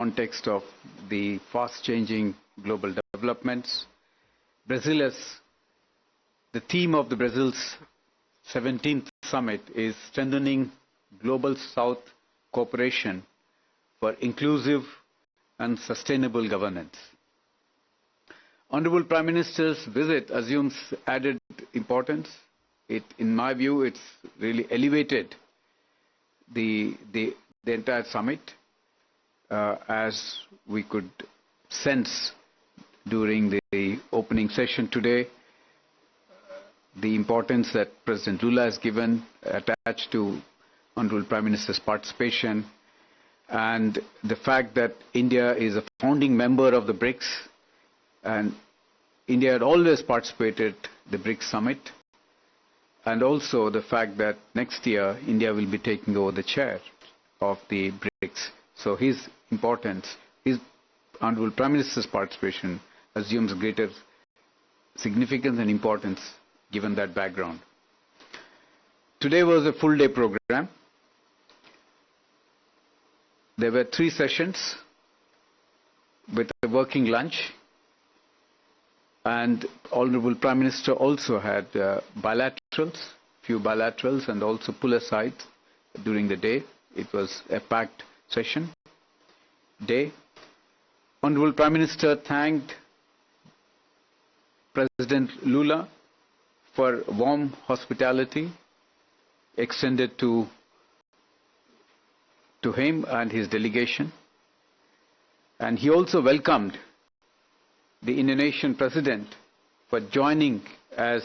context of the fast-changing global developments. The theme of Brazil's 17th Summit is strengthening global South cooperation for inclusive and sustainable governance. Honorable Prime Minister's visit assumes added importance. In my view, it's really elevated the entire summit, as we could sense during the opening session today. The importance that President Lula has given attached to Honorable Prime Minister's participation, and the fact that India is a founding member of the BRICS, and India had always participated in the BRICS Summit, and also the fact that next year India will be taking over the chair of the BRICS. So his importance, his Honorable Prime Minister's participation assumes greater significance and importance given that background. Today was a full day program. There were 3 sessions with a working lunch, and Honorable Prime Minister also had few bilaterals and also pull-asides during the day. It was a packed session day. Honorable Prime Minister thanked President Lula for warm hospitality extended to him and his delegation. And he also welcomed the Indonesian President for joining as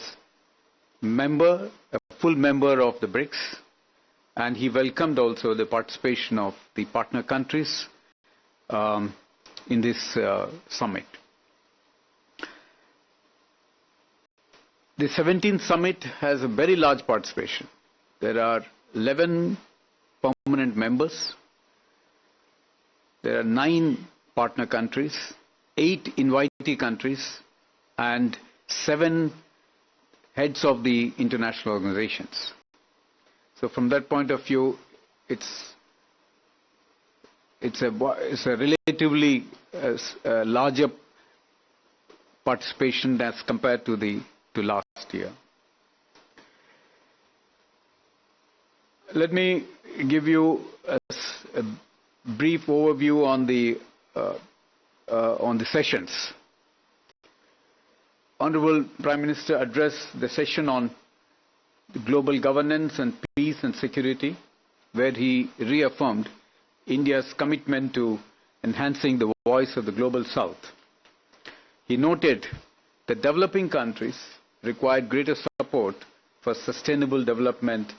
a full member of the BRICS, and he welcomed also the participation of the partner countries in this summit. The 17th Summit has a very large participation. There are 11 permanent members. There are 9 partner countries, 8 invitee countries, and 7 heads of the international organizations. So from that point of view, it's a relatively larger participation as compared to last year. Let me give you a brief overview on the sessions. Honorable Prime Minister addressed the session on global governance and peace and security, where he reaffirmed India's commitment to enhancing the voice of the global South. He noted that developing countries require greater support for sustainable development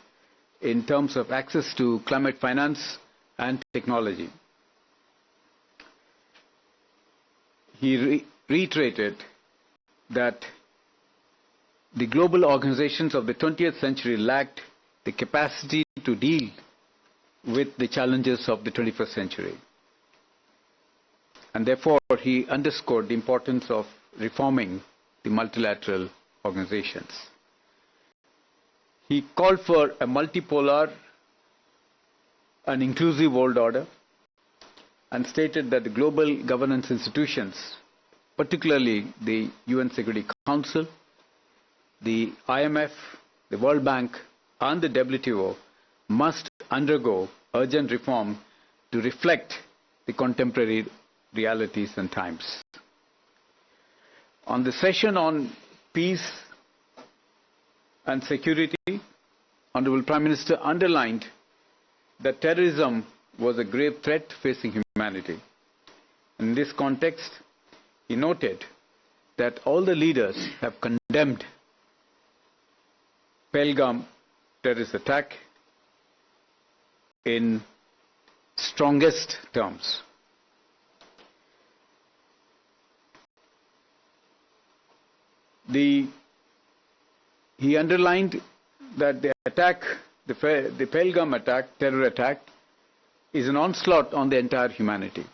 in terms of access to climate finance and technology. He reiterated that the global organizations of the 20th century lacked the capacity to deal with the challenges of the 21st century. And therefore, he underscored the importance of reforming the multilateral organizations. He called for a multipolar and inclusive world order, and stated that the global governance institutions, particularly the UN Security Council, the IMF, the World Bank, and the WTO, must undergo urgent reform to reflect the contemporary realities and times. On the session on peace and security, Honorable Prime Minister underlined that terrorism was a grave threat facing humanity. In this context, he noted that all the leaders have condemned Pahalgam terrorist attack in strongest terms. He underlined that the Pahalgam attack, terror attack, is an onslaught on the entire humanity.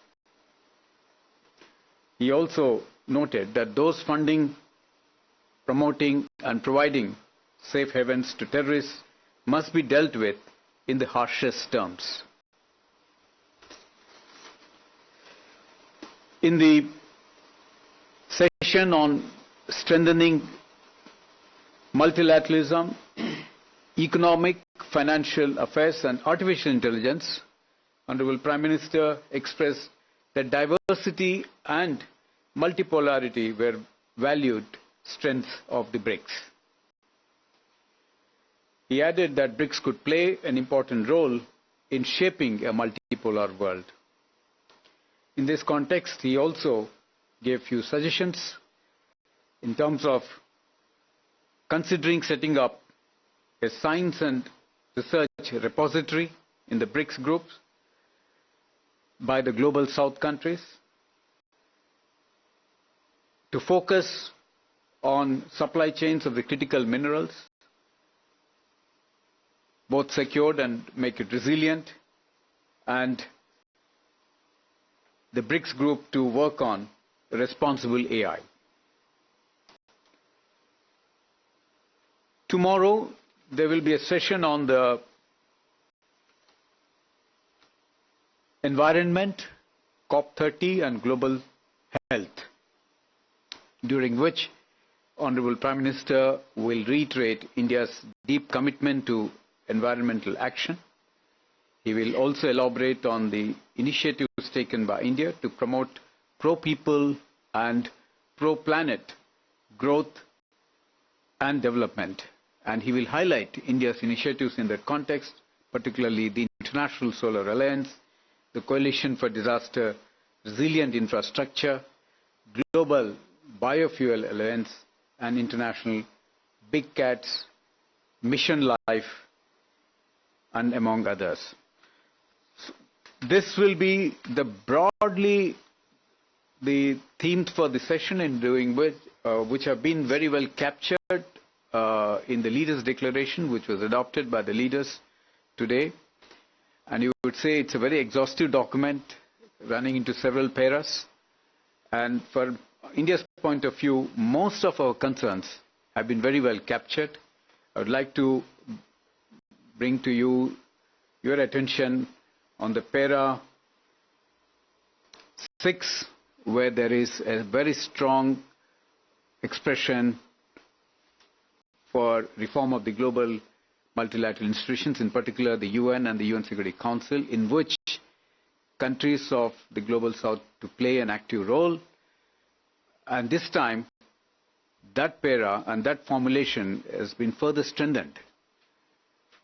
He also noted that those funding, promoting, and providing safe havens to terrorists must be dealt with in the harshest terms. In the session on strengthening multilateralism, economic, financial affairs and artificial intelligence, Honorable Prime Minister expressed that diversity and multipolarity were valued strengths of the BRICS. He added that BRICS could play an important role in shaping a multipolar world. In this context, he also gave few suggestions in terms of considering setting up a science and research repository in the BRICS groups by the Global South countries, to focus on supply chains of the critical minerals, both secured and make it resilient, and the BRICS group to work on responsible AI. Tomorrow, there will be a session on the environment, COP30 and global health, during which Honorable Prime Minister will reiterate India's deep commitment to environmental action. He will also elaborate on the initiatives taken by India to promote pro-people and pro-planet growth and development. And he will highlight India's initiatives in that context, particularly the International Solar Alliance, the Coalition for Disaster Resilient Infrastructure, Global Biofuel Alliance, and International Big Cats, Mission Life, and among others. So this will be broadly the themes for the session, in doing which have been very well captured in the Leaders' Declaration, which was adopted by the leaders today. And you would say it's a very exhaustive document running into several paras. And for India's point of view, most of our concerns have been very well captured. I would like to bring to you your attention on the para 6, where there is a very strong expression for reform of the global multilateral institutions, in particular the UN and the UN Security Council, in which countries of the Global South to play an active role. And this time, that para and that formulation has been further strengthened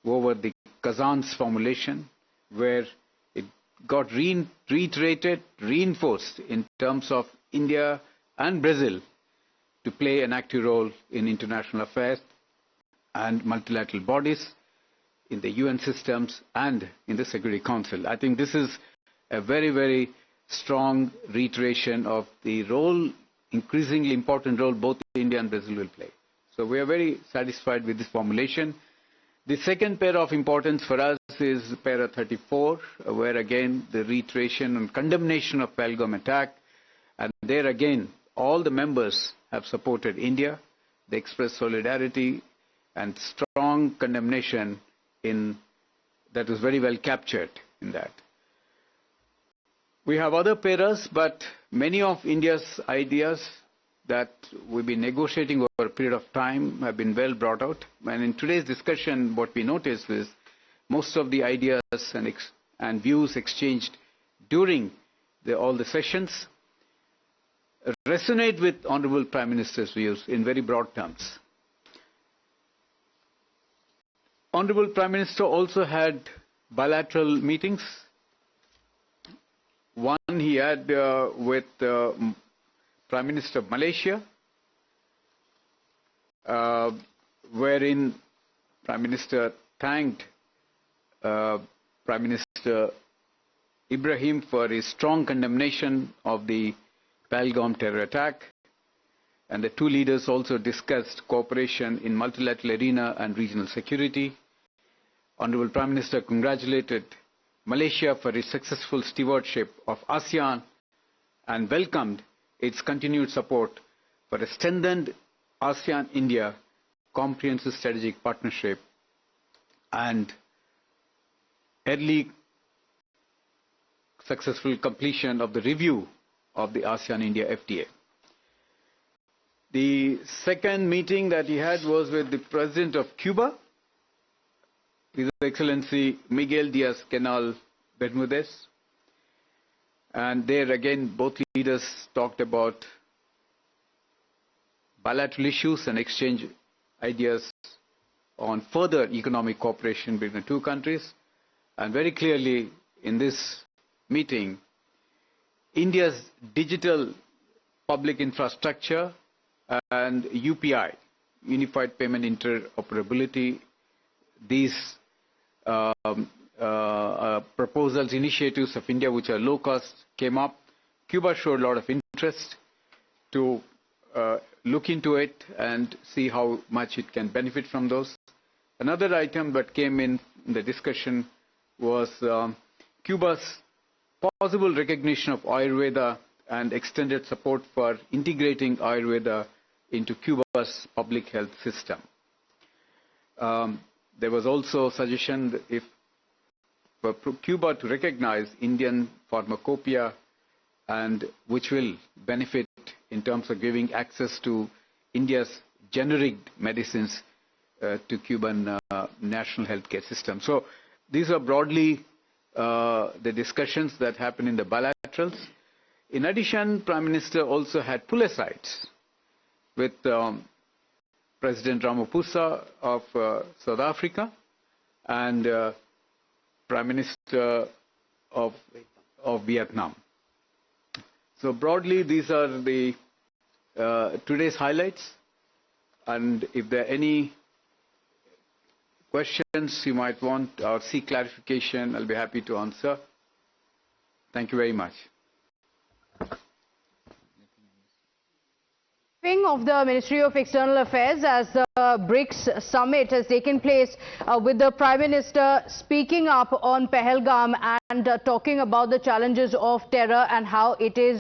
over the Kazan's formulation, where it got reiterated, reinforced in terms of India and Brazil to play an active role in international affairs and multilateral bodies, in the UN systems and in the Security Council. I think this is a very, very strong reiteration of the role, increasingly important role, both India and Brazil will play. So we are very satisfied with this formulation. The second para of importance for us is para 34, where again the reiteration and condemnation of Pahalgam attack. And there again, all the members have supported India. They express solidarity and strong condemnation that was very well captured in that. We have other paras, but many of India's ideas that we've been negotiating over a period of time have been well brought out. And in today's discussion, what we noticed is most of the ideas and views exchanged during all the sessions resonate with Honorable Prime Minister's views in very broad terms. Honorable Prime Minister also had bilateral meetings. One he had with Prime Minister of Malaysia, wherein Prime Minister thanked Prime Minister Ibrahim for his strong condemnation of the Pahalgam terror attack. And the two leaders also discussed cooperation in multilateral arena and regional security. Honorable Prime Minister congratulated Malaysia for its successful stewardship of ASEAN and welcomed its continued support for a strengthened ASEAN-India comprehensive strategic partnership and early successful completion of the review of the ASEAN-India FTA. The second meeting that he had was with the President of Cuba, His Excellency Miguel Diaz-Canel Bermudez. And there again, both leaders talked about bilateral issues and exchange ideas on further economic cooperation between the two countries. And very clearly in this meeting, India's digital public infrastructure and UPI, Unified Payment Interoperability, these proposals, initiatives of India which are low cost came up. Cuba showed a lot of interest to look into it and see how much it can benefit from those. Another item that came in the discussion was Cuba's possible recognition of Ayurveda and extended support for integrating Ayurveda into Cuba's public health system. There was also a suggestion that if for Cuba to recognize Indian pharmacopoeia, and which will benefit in terms of giving access to India's generic medicines to Cuban national healthcare system. So these are broadly the discussions that happen in the bilaterals. In addition, Prime Minister also had pull-asides with President Ramaphosa of South Africa and Prime Minister of Vietnam. So broadly, these are the today's highlights. And if there are any questions you might want or seek clarification, I'll be happy to answer. Thank you very much. Of the Ministry of External Affairs as the BRICS Summit has taken place with the Prime Minister speaking up on Pahalgam and talking about the challenges of terror and how it is